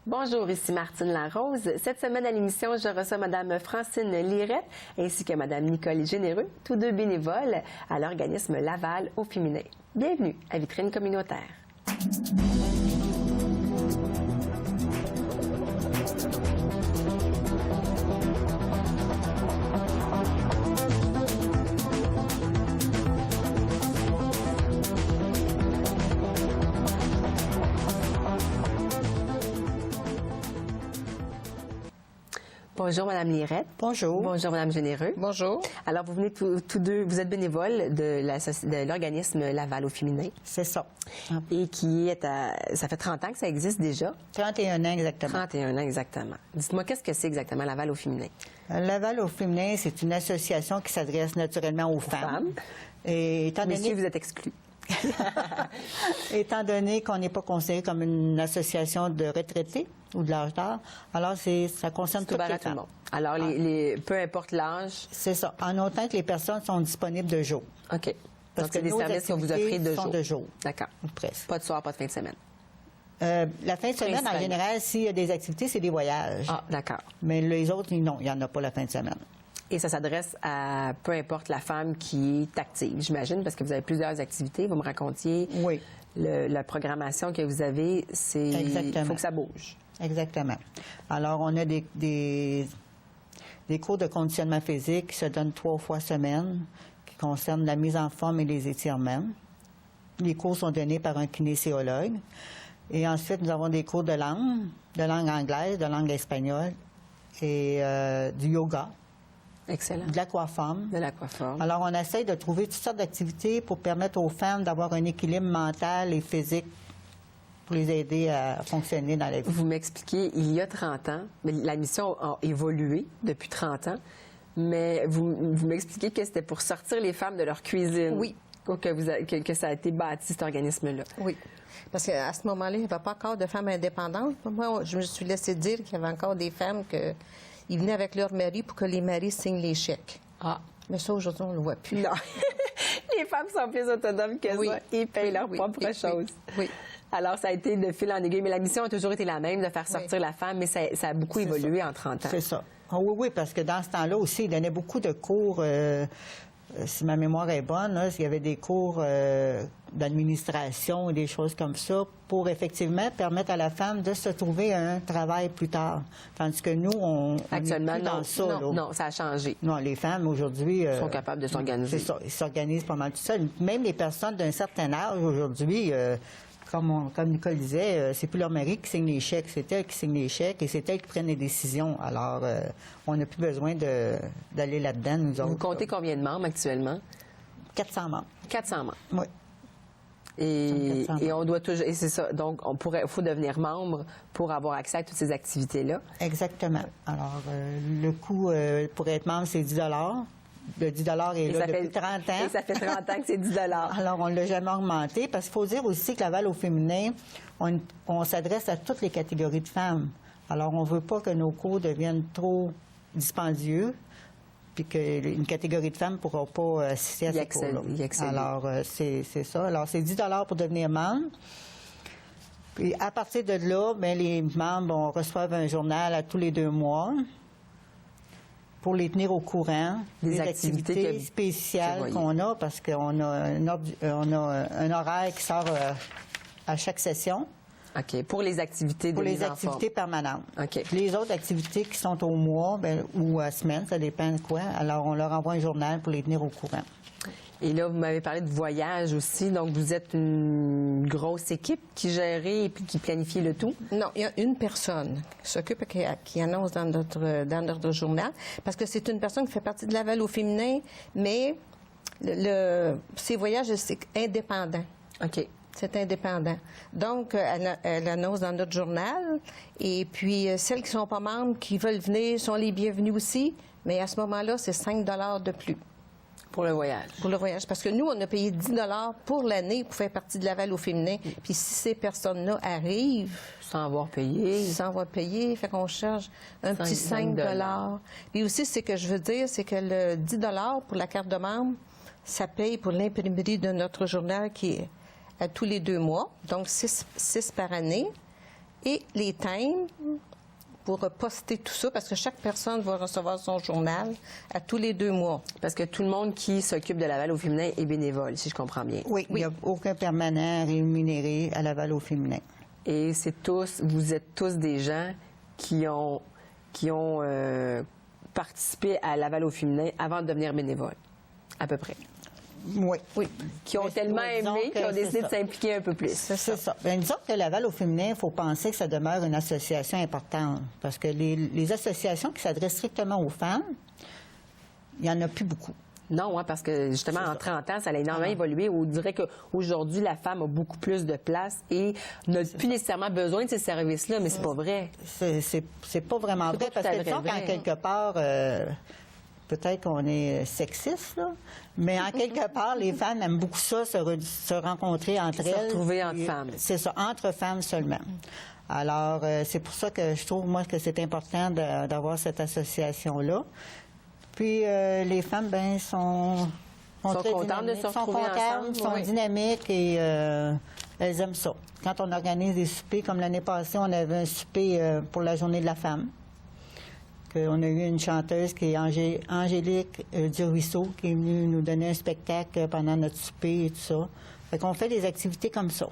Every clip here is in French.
Bonjour, ici Martine Larose. Cette semaine à l'émission, je reçois Mme Francine Lirette ainsi que Mme Nicole Généreux, tous deux bénévoles à l'organisme Laval au féminin. Bienvenue à Vitrine communautaire. Bonjour, Mme Lirette. Bonjour. Bonjour, Mme Généreux. Bonjour. Alors, vous venez tous deux, vous êtes bénévole de l'organisme Laval au féminin. C'est ça. Et qui est ça fait 30 ans que ça existe déjà. 31 ans exactement. 31 ans exactement. Dites-moi, qu'est-ce que c'est exactement Laval au féminin? Laval au féminin, c'est une association qui s'adresse naturellement aux femmes. Et étant donné... Messieurs, vous êtes exclus. Étant donné qu'on n'est pas considéré comme une association de retraités ou de l'âge d'art, alors ça concerne toutes les femmes. Alors, peu importe l'âge. C'est ça. En autant que les personnes sont disponibles de jour. OK. Parce que des nos services que vous offrez de jour. D'accord. Presque. Pas de soir, pas de fin de semaine. La fin de semaine, en général, s'il y a des activités, c'est des voyages. Ah, d'accord. Mais les autres, non, il n'y en a pas la fin de semaine. Et ça s'adresse à peu importe la femme qui est active, j'imagine, parce que vous avez plusieurs activités. Vous me racontiez oui. La programmation que vous avez, c'est... Exactement. Il faut que ça bouge. Exactement. Alors, on a des cours de conditionnement physique qui se donnent 3 fois semaine, qui concernent la mise en forme et les étirements. Les cours sont donnés par un kinésiologue. Et ensuite, nous avons des cours de langue anglaise, de langue espagnole et du yoga. Excellent. De l'aquaforme. De l'aquaforme. Alors, on essaie de trouver toutes sortes d'activités pour permettre aux femmes d'avoir un équilibre mental et physique pour les aider à fonctionner dans la vie. Vous m'expliquez, il y a 30 ans, mais la mission a évolué depuis 30 ans, mais vous m'expliquez que c'était pour sortir les femmes de leur cuisine. Oui. Que ça a été bâti, cet organisme-là. Oui. Parce qu'à ce moment-là, il n'y avait pas encore de femmes indépendantes. Moi, je me suis laissé dire qu'il y avait encore des femmes qui venaient avec leur mari pour que les maris signent les chèques. Ah. Mais ça, aujourd'hui, on ne le voit plus. Non. Les femmes sont plus autonomes que ça. Ils payent leur propre chose. Oui. Alors, ça a été de fil en aiguille. Mais la mission a toujours été la même, de faire sortir la femme, mais ça a beaucoup évolué en 30 ans. C'est ça. Ah, oui, parce que dans ce temps-là aussi, ils donnaient beaucoup de cours... si ma mémoire est bonne, là, il y avait des cours d'administration et des choses comme ça pour effectivement permettre à la femme de se trouver un travail plus tard. Tandis que nous, on actuellement, est plus dans ça. Non, ça a changé. Non, les femmes aujourd'hui... sont capables de s'organiser. C'est ça, ils s'organisent pas mal tout seuls. Même les personnes d'un certain âge aujourd'hui... Comme Nicole disait, c'est plus leur mari qui signe les chèques, c'est elle qui signe les chèques et c'est elle qui prend les décisions. Alors, on n'a plus besoin d'aller là-dedans, nous autres. Vous comptez combien de membres actuellement? 400 membres. 400 membres. Oui. Et on doit toujours... Et c'est ça. Donc, il faut devenir membre pour avoir accès à toutes ces activités-là. Exactement. Alors, le coût pour être membre, c'est 10 Le 10 est là depuis 30 ans. Et ça fait 30 ans que c'est 10 Alors, on ne l'a jamais augmenté parce qu'il faut dire aussi que Laval au féminin, on s'adresse à toutes les catégories de femmes. Alors, on ne veut pas que nos cours deviennent trop dispendieux puis qu'une catégorie de femmes ne pourra pas assister à ces cours-là. Alors, c'est ça. Alors, c'est 10 pour devenir membre. Puis, à partir de là, bien, les membres reçoivent un journal à tous les 2 mois. Pour les tenir au courant des activités spéciales qu'on a, parce qu'on a un horaire qui sort à chaque session. OK. Pour les activités de mise en forme. Pour les activités permanentes. OK. Les autres activités qui sont au mois ou à semaine, ça dépend de quoi. Alors, on leur envoie un journal pour les tenir au courant. Et là, vous m'avez parlé de voyage aussi. Donc, vous êtes une grosse équipe qui gère et qui planifie le tout? Non, il y a une personne qui s'occupe et qui annonce dans notre journal, parce que c'est une personne qui fait partie de Laval au féminin, mais ses voyages, c'est indépendant. OK. C'est indépendant. Donc, elle annonce dans notre journal. Et puis, celles qui ne sont pas membres, qui veulent venir, sont les bienvenues aussi. Mais à ce moment-là, c'est 5 $ de plus. Pour le voyage. Pour le voyage. Parce que nous, on a payé 10 $ pour l'année pour faire partie de Laval au féminin. Puis si ces personnes-là arrivent... Sans avoir payé. Sans avoir payé, fait qu'on charge un petit 5 $. Puis aussi, ce que je veux dire, c'est que le 10 $ pour la carte de membre, ça paye pour l'imprimerie de notre journal qui est à tous les 2 mois, donc 6 par année. et les thèmes pour poster tout ça, parce que chaque personne va recevoir son journal à tous les 2 mois. Parce que tout le monde qui s'occupe de Laval au féminin est bénévole, si je comprends bien. Oui, il n'y a aucun permanent rémunéré à Laval au féminin. Et vous êtes tous des gens qui ont participé à Laval au féminin avant de devenir bénévole, à peu près. Oui. Oui. Qui ont tellement aimé qu'ils ont décidé de s'impliquer un peu plus. C'est ça. Bien, disons que Laval au féminin, il faut penser que ça demeure une association importante. Parce que les associations qui s'adressent strictement aux femmes, il n'y en a plus beaucoup. Non, hein, parce que justement, en 30 ans, ça a énormément évolué. On dirait qu'aujourd'hui, la femme a beaucoup plus de place et n'a plus nécessairement besoin de ces services-là, mais c'est pas vrai. C'est pas vraiment vrai. Parce que disons qu'en quelque part, peut-être qu'on est sexiste, là, mais en quelque part, les femmes aiment beaucoup ça, se rencontrer entre elles. Se retrouver entre femmes. C'est ça, entre femmes seulement. Alors, c'est pour ça que je trouve, moi, que c'est important d'avoir cette association-là. Puis, les femmes, bien, sont très contentes de se retrouver ensemble. Sont dynamiques et elles aiment ça. Quand on organise des soupers, comme l'année passée, on avait un souper pour la Journée de la femme. On a eu une chanteuse qui est Angélique Duruisseau qui est venue nous donner un spectacle pendant notre souper et tout ça. Fait qu'on fait des activités comme ça.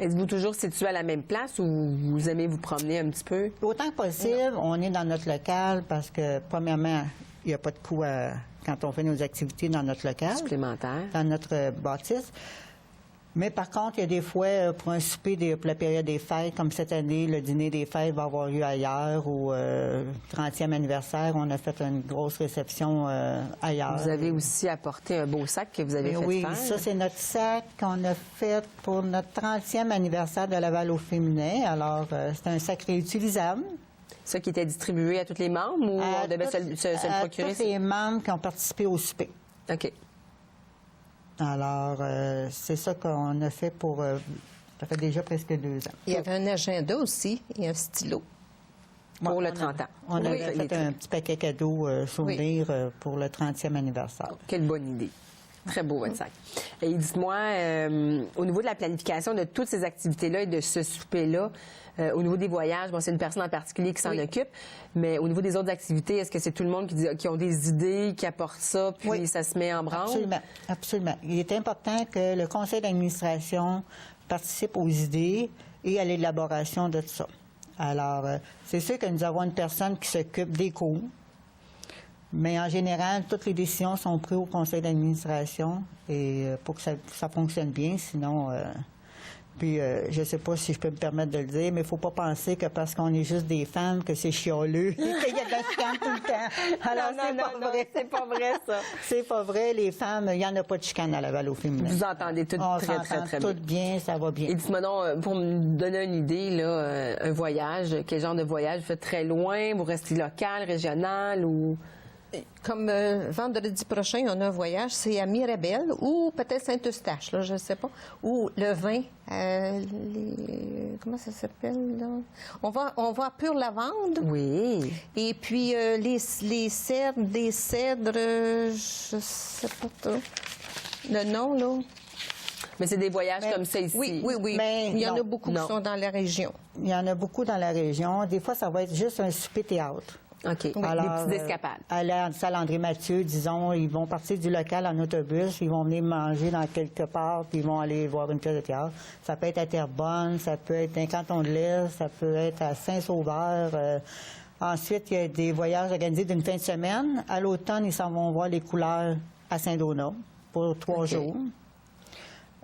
Êtes-vous toujours situé à la même place ou vous aimez vous promener un petit peu? Autant que possible, on est dans notre local parce que, premièrement, il n'y a pas de coût quand on fait nos activités dans notre local. Supplémentaire. Dans notre bâtisse. Mais par contre, il y a des fois, pour un souper pour la période des fêtes, comme cette année, le dîner des fêtes va avoir lieu ailleurs, ou 30e anniversaire, on a fait une grosse réception ailleurs. Vous avez aussi apporté un beau sac que vous avez fait oui, faire. Oui, ça, c'est notre sac qu'on a fait pour notre 30e anniversaire de Laval au féminin. Alors, c'est un sac réutilisable. Ça qui était distribué à tous les membres ou on devait se le procurer? À tous les membres qui ont participé au souper. OK. Alors, c'est ça qu'on a fait pour... ça fait déjà presque 2 ans. Il y avait un agenda aussi et un stylo. Pour le 30 ans. On avait fait un petit paquet cadeau souvenir pour le 30e anniversaire. Quelle bonne idée. Très beau, votre sac. Et dites-moi, au niveau de la planification de toutes ces activités-là et de ce souper-là, au niveau des voyages, bon, c'est une personne en particulier qui s'en occupe, mais au niveau des autres activités, est-ce que c'est tout le monde qui ont des idées, qui apportent ça, puis ça se met en branle? Absolument, absolument. Il est important que le conseil d'administration participe aux idées et à l'élaboration de tout ça. Alors, c'est sûr que nous avons une personne qui s'occupe des cours, mais en général, toutes les décisions sont prises au conseil d'administration et pour que ça fonctionne bien, sinon... Puis, je ne sais pas si je peux me permettre de le dire, mais il ne faut pas penser que parce qu'on est juste des femmes, que c'est chialeux, qu'il y a de la chicane tout le temps. Alors, c'est pas vrai, ça. C'est pas vrai. Les femmes, il n'y en a pas de chicane à Laval au féminin. Vous entendez tout très, très bien. Tout bien, ça va bien. Et dites-moi donc, pour me donner une idée, là, un voyage, quel genre de voyage? Vous faites très loin? Vous restez local, régional ou... Comme vendredi prochain, on a un voyage, c'est à Mirabel ou peut-être Saint-Eustache, là, je ne sais pas. Ou le vin, comment ça s'appelle, là? On va à Pure-Lavande. Oui. Et puis les cèdres, des cèdres, je ne sais pas trop. Le nom, là. Mais c'est des voyages comme ça ici. Oui. Mais il y en a beaucoup qui sont dans la région. Il y en a beaucoup dans la région. Des fois, ça va être juste un souper-théâtre. OK. Alors, des petites escapades. À la salle André-Mathieu, disons, ils vont partir du local en autobus, ils vont venir manger dans quelque part, puis ils vont aller voir une pièce de théâtre. Ça peut être à Terrebonne, ça peut être dans le canton de l'Est, ça peut être à Saint-Sauveur. Ensuite, il y a des voyages organisés d'une fin de semaine. À l'automne, ils s'en vont voir les couleurs à Saint-Donat pour 3 jours.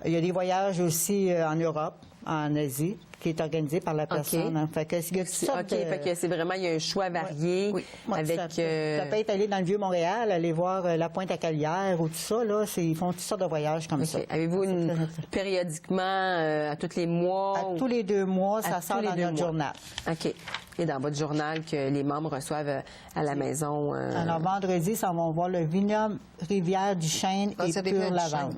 Il y a des voyages aussi en Europe, en Asie, qui est organisé par la personne. Hein. Fait que, il y a fait que c'est vraiment, il y a un choix varié. Oui. Avec, ça peut être aller dans le Vieux-Montréal, aller voir la Pointe-à-Calière ou tout ça. Là, ils font toutes sortes de voyages comme ça. Avez-vous périodiquement, à tous les mois? À tous les 2 mois, ça sort dans notre journal. OK. Et dans votre journal que les membres reçoivent à la maison? Alors, vendredi, ça va voir le vignoble Rivière-du-Chêne et Pure-Lavande.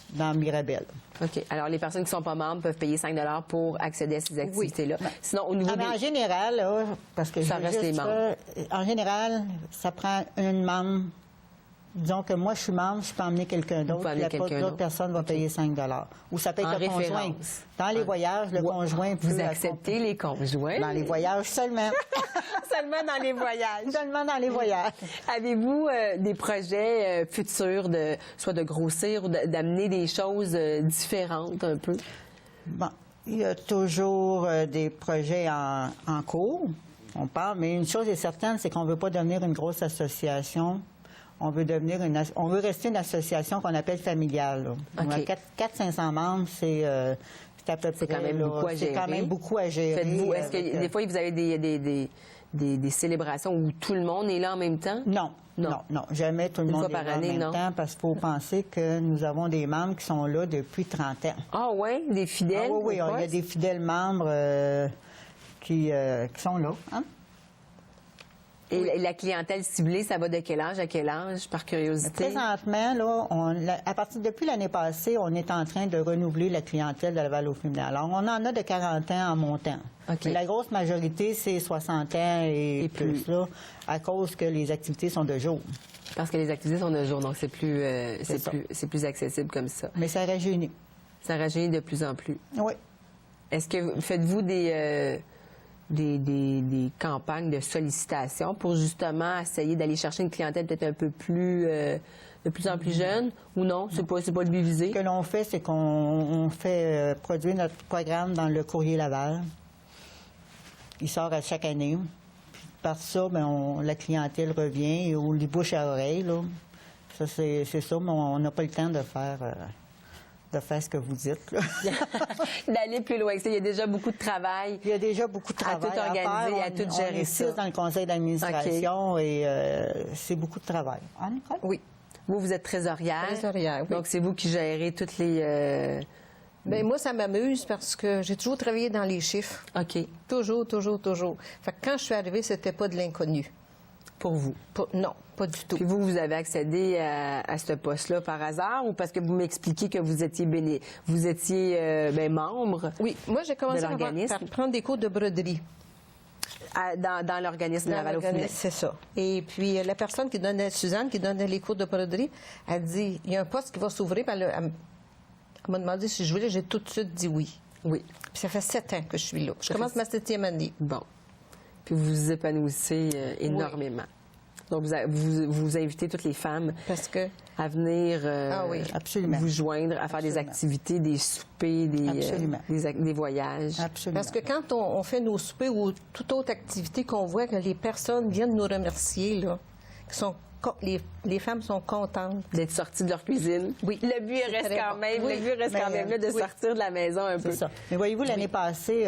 Dans Mirabel. OK. Alors, les personnes qui ne sont pas membres peuvent payer 5 $ pour accéder à ces activités-là. Sinon, au niveau en général, là, parce que ça reste les membres. En général, ça prend une membre Disons que moi, je suis membre, je peux emmener quelqu'un d'autre, pouvez amener puis quelqu'un l'autre d'autre. personne va payer 5 $. Ou ça peut être En le conjoint. référence. Dans les voyages, le conjoint peut... Vous acceptez les conjoints? Dans les voyages seulement. Seulement dans les voyages. Seulement dans les voyages. Avez-vous des projets futurs, soit de grossir ou d'amener des choses différentes un peu? Bon, il y a toujours des projets en cours. On parle, mais une chose est certaine, c'est qu'on ne veut pas devenir une grosse association. On veut rester une association qu'on appelle familiale. Là. On a OK. 400-500 membres, c'est à peu près... quand même beaucoup à gérer. C'est quand même beaucoup à gérer. Faites-vous, est-ce que des fois, vous avez des célébrations où tout le monde est là en même temps? Non, jamais tout le Une monde fois est par là année, en même non? temps, parce qu'il faut penser que nous avons des membres qui sont là depuis 30 ans. Ah oui, des fidèles? Ah oui, au il y a poste? des fidèles membres qui sont là. Hein? Et la clientèle ciblée, ça va de quel âge à quel âge, par curiosité? Présentement, là, depuis l'année passée, on est en train de renouveler la clientèle de Laval-au-Féminin. Alors, on en a de 40 ans en montant. OK. Mais la grosse majorité, c'est 60 ans et plus, là, à cause que les activités sont de jour. Parce que les activités sont de jour, donc c'est ça. plus accessible comme ça. Mais ça rajeunit. Ça rajeunit de plus en plus. Oui. Est-ce que faites-vous des campagnes de sollicitation pour justement essayer d'aller chercher une clientèle peut-être un peu plus de plus en plus jeune ou non? C'est pas le but visé? Ce que l'on fait, c'est qu'on fait produire notre programme dans le Courrier Laval. Il sort à chaque année. Puis par ça, la clientèle revient ou les bouche à oreille. Là. Ça, c'est ça, mais on n'a pas le temps de faire ce que vous dites. Là. D'aller plus loin. Il y a déjà beaucoup de travail. Il y a déjà beaucoup de travail tout organiser et à tout gérer on est ça. 6 dans le conseil d'administration et c'est beaucoup de travail. Ah, Nicole? Oui. Vous êtes trésorière. Trésorière, oui. Donc, c'est vous qui gérez toutes les... Bien, moi, ça m'amuse parce que j'ai toujours travaillé dans les chiffres. OK. Toujours. Fait que quand je suis arrivée, c'était pas de l'inconnu. Pour vous. Non, pas du tout. Puis vous avez accédé à ce poste-là par hasard ou parce que vous m'expliquez que vous étiez membre Oui, moi, j'ai commencé de par l'organisme? prendre des cours de broderie. Dans l'organisme Dans Laval-au-Féminin. l'organisme, c'est ça. Et puis, la personne Suzanne, qui donnait les cours de broderie, elle dit, il y a un poste qui va s'ouvrir. Puis elle m'a demandé si je voulais. J'ai tout de suite dit oui. Oui. Puis ça fait 7 ans que je suis là. Je commence ma 7e année. Bon. Puis vous vous épanouissez énormément. Donc, vous invitez toutes les femmes Parce que... à venir Absolument. vous joindre, à faire des activités, des soupers, des voyages. Absolument. Parce que quand on fait nos soupers ou toute autre activité qu'on voit que les personnes viennent nous remercier, là, les femmes sont contentes. D'être sorties de leur cuisine. Oui. Le but reste très quand bon. même, Oui. le but reste quand même là de sortir de la maison un peu. C'est ça. Mais voyez-vous, l'année passée,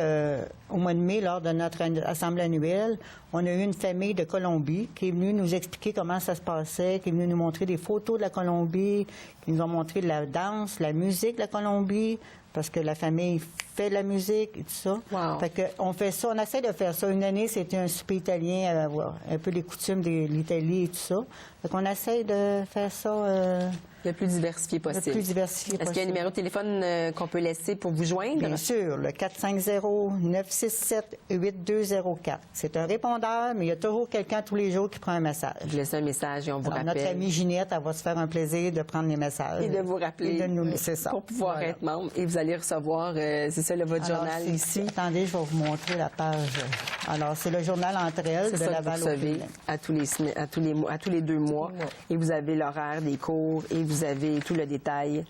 au mois de mai, lors de notre assemblée annuelle, on a eu une famille de Colombie qui est venue nous expliquer comment ça se passait, qui est venue nous montrer des photos de la Colombie, qui nous ont montré de la danse, la musique de la Colombie, parce que la famille fait de la musique et tout ça. Wow. Fait que on fait ça, on essaie de faire ça. Une année, c'était un souper italien, un peu les coutumes de l'Italie et tout ça. Fait qu'on essaie de faire ça Le plus diversifié possible. le plus diversifié Est-ce qu'il y a un possible. numéro de téléphone qu'on peut laisser pour vous joindre? Bien sûr, le 450-967-8204. C'est un répondeur, mais il y a toujours quelqu'un tous les jours qui prend un message. Vous laissez un message et on vous Alors, rappelle. notre amie Ginette, elle va se faire un plaisir de prendre les messages. Et de vous rappeler Et de nous laisser ça. pour pouvoir Voilà. être membre. Et vous allez recevoir, c'est ça, votre Alors, journal c'est- ici. Attendez, je vais vous montrer la page. Alors, c'est le journal Entre elles C'est de ça que vous Laval au recevez Féminin. à tous les 2 mois. Et vous avez l'horaire des cours et vous avez tout le détail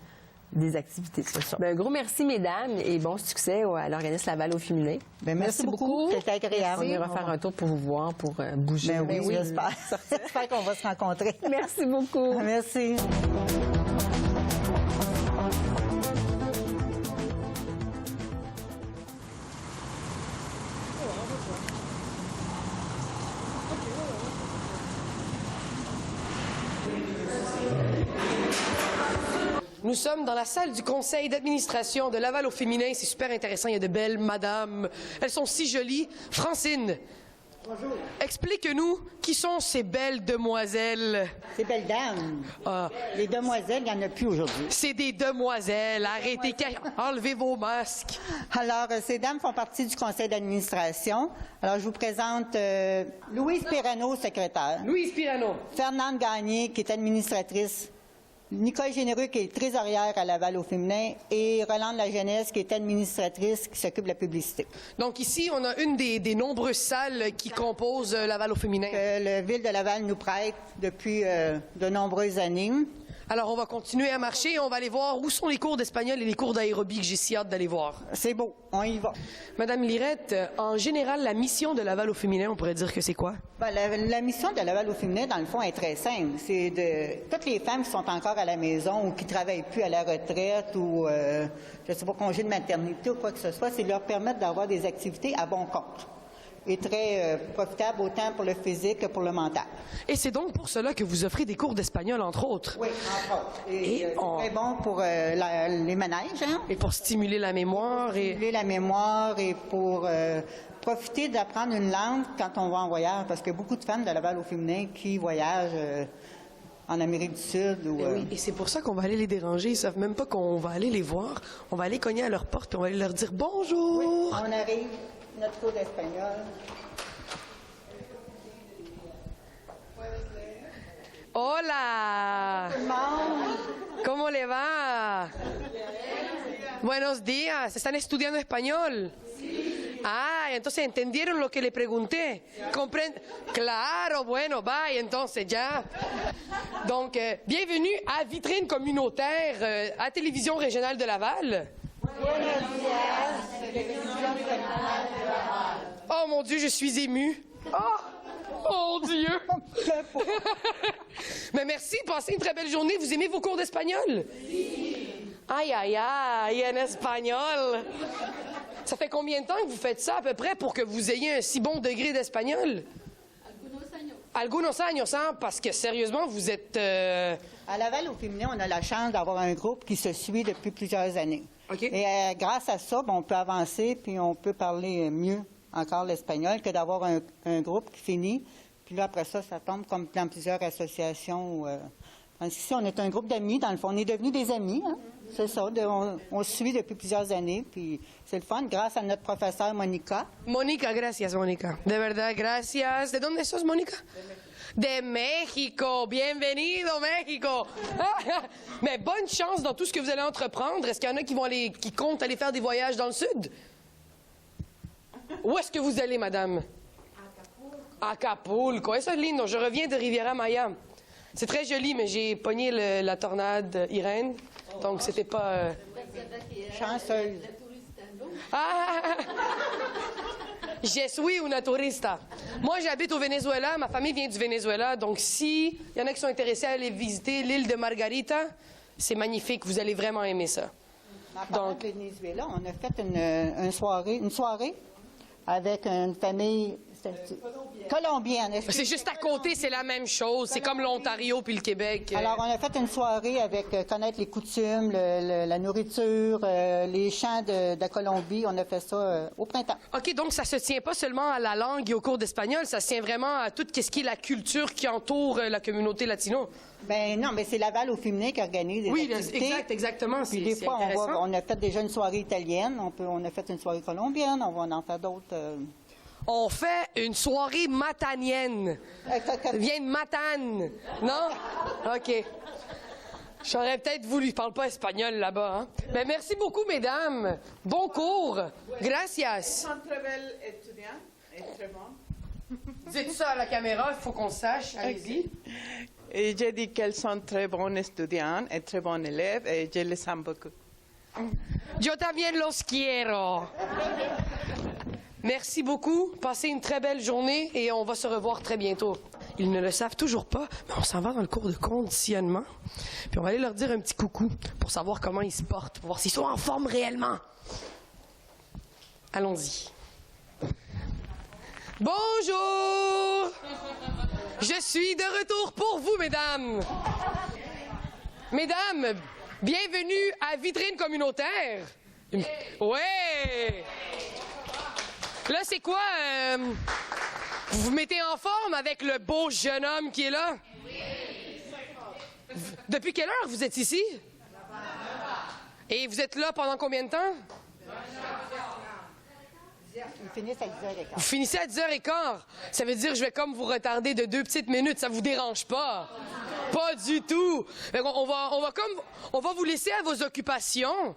des activités. C'est ça. Ben, un gros merci, mesdames, et bon succès à l'organisme Laval au Féminin. Ben, merci beaucoup. C'était agréable. On ira faire un tour pour vous voir, pour bouger. Ben oui, j'espère. J'espère qu'on va se rencontrer. Merci beaucoup. Merci. Nous sommes dans la salle du conseil d'administration de Laval au Féminin. C'est super intéressant. Il y a de belles madames. Elles sont si jolies. Francine, Bonjour. Explique-nous qui sont ces belles demoiselles. Ces belles dames. Ah, Les demoiselles, il n'y en a plus aujourd'hui. c'est des demoiselles. Arrêtez, enlevez vos masques. Alors, ces dames font partie du conseil d'administration. Alors, je vous présente Louise Pirano, secrétaire. Louise Pirano. Fernande Gagné, qui est administratrice. Nicole Généreux, qui est trésorière à Laval au féminin. Et Rolande La Jeunesse, qui est administratrice, qui s'occupe de la publicité. Donc ici, on a une des nombreuses salles qui composent Laval au féminin. Le Ville de Laval nous prête depuis de nombreuses années. Alors, on va continuer à marcher et on va aller voir où sont les cours d'espagnol et les cours d'aérobie que j'ai si hâte d'aller voir. C'est beau, on y va. Madame Lirette, en général, la mission de Laval au féminin, on pourrait dire que c'est quoi? Ben, la mission de Laval au féminin, dans le fond, est très simple. C'est de toutes les femmes qui sont encore à la maison ou qui ne travaillent plus à la retraite ou, je ne sais pas, congé de maternité ou quoi que ce soit, c'est de leur permettre d'avoir des activités à bon compte. Et très profitable autant pour le physique que pour le mental. Et c'est donc pour cela que vous offrez des cours d'espagnol, entre autres. Oui, entre autres. Et, Et c'est très bon pour les manèges, hein? Et pour stimuler la mémoire et... Stimuler la mémoire et pour profiter d'apprendre une langue quand on va en voyage, parce qu'il y a beaucoup de femmes de Laval au féminin qui voyagent en Amérique du Sud. Ou, Oui, et c'est pour ça qu'on va aller les déranger. Ils savent même pas qu'on va aller les voir. On va aller cogner à leur porte et on va aller leur dire bonjour. Oui, on arrive, notre cours d'espagnol. Hola. Tout le monde, ¿Cómo le va? Buenos días. ¿Están estudiando español? Sí. Ah, entonces entendieron lo que le pregunté. Claro, bueno, bye, entonces ya. Donc, bienvenue à Vitrine communautaire à Télévision régionale de Laval. Oh mon Dieu, je suis émue. Oh! Mon Dieu! Mais merci, passez une très belle journée. Vous aimez vos cours d'espagnol? Oui. Aïe, aïe, aïe, en espagnol. Ça fait combien de temps que vous faites ça à peu près pour que vous ayez un si bon degré d'espagnol? Algunos años, hein? Parce que sérieusement, vous êtes... À Laval au féminin, on a la chance d'avoir un groupe qui se suit depuis plusieurs années. OK. Et grâce à ça, on peut avancer puis on peut parler mieux encore l'espagnol que d'avoir un groupe qui finit. Puis là, après ça, ça tombe comme dans plusieurs associations. Ici, on est un groupe d'amis. Dans le fond, on est devenus des amis. Hein? C'est ça. On se suit depuis plusieurs années. Puis c'est le fun, grâce à notre professeure Monica. Mónica, gracias, Mónica. De verdad, gracias. ¿De dónde sos, Mónica? De México. Bienvenido, México. Mais bonne chance dans tout ce que vous allez entreprendre. Est-ce qu'il y en a qui comptent aller faire des voyages dans le sud? Où est-ce que vous allez, madame? Acapulco. Eso es lindo. Je reviens de Riviera Maya. C'est très joli, mais j'ai pogné la tornade Irène. Donc, c'était pas... Chanceuse. Ah! Je suis una turista. Moi, j'habite au Venezuela. Ma famille vient du Venezuela. Donc, si il y en a qui sont intéressés à aller visiter l'île de Margarita, c'est magnifique. Vous allez vraiment aimer ça. En parlant de Venezuela, on a fait une soirée avec une famille colombienne. C'est juste à côté, c'est la même chose. C'est comme l'Ontario puis le Québec. Alors, on a fait une soirée avec connaître les coutumes, la nourriture, les chants de la Colombie. On a fait ça au printemps. OK, donc ça se tient pas seulement à la langue et au cours d'espagnol, ça se tient vraiment à tout ce qui est la culture qui entoure la communauté latino. Ben non, mais c'est Laval au féminin qui organise des activités. Oui, exactement. Puis des fois, on a fait déjà une soirée italienne, on a fait une soirée colombienne, on va en faire d'autres. On fait une soirée matanienne. Vient de Matane. Non? OK. J'aurais peut-être voulu. Je parle pas espagnol là-bas. Hein? Mais merci beaucoup, mesdames. Bon cours. Gracias. Une très belle étudiante et très bonne. Dites ça à la caméra, il faut qu'on sache. Allez-y. Et j'ai dit qu'elles sont très bonnes étudiantes et très bonnes élèves et je les aime beaucoup. Yo también los quiero. Merci beaucoup. Passez une très belle journée et on va se revoir très bientôt. Ils ne le savent toujours pas, mais on s'en va dans le cours de conditionnement. Puis on va aller leur dire un petit coucou pour savoir comment ils se portent, pour voir s'ils sont en forme réellement. Allons-y. Bonjour! Je suis de retour pour vous, mesdames. Mesdames, bienvenue à Vitrine communautaire. Ouais! Là, c'est quoi? Vous vous mettez en forme avec le beau jeune homme qui est là? Depuis quelle heure vous êtes ici? Et vous êtes là pendant combien de temps? Ils finissent à 10h15. Vous finissez à 10h15. Ça veut dire que je vais comme vous retarder de 2 petites minutes. Ça vous dérange pas? Pas du tout. On va vous laisser à vos occupations.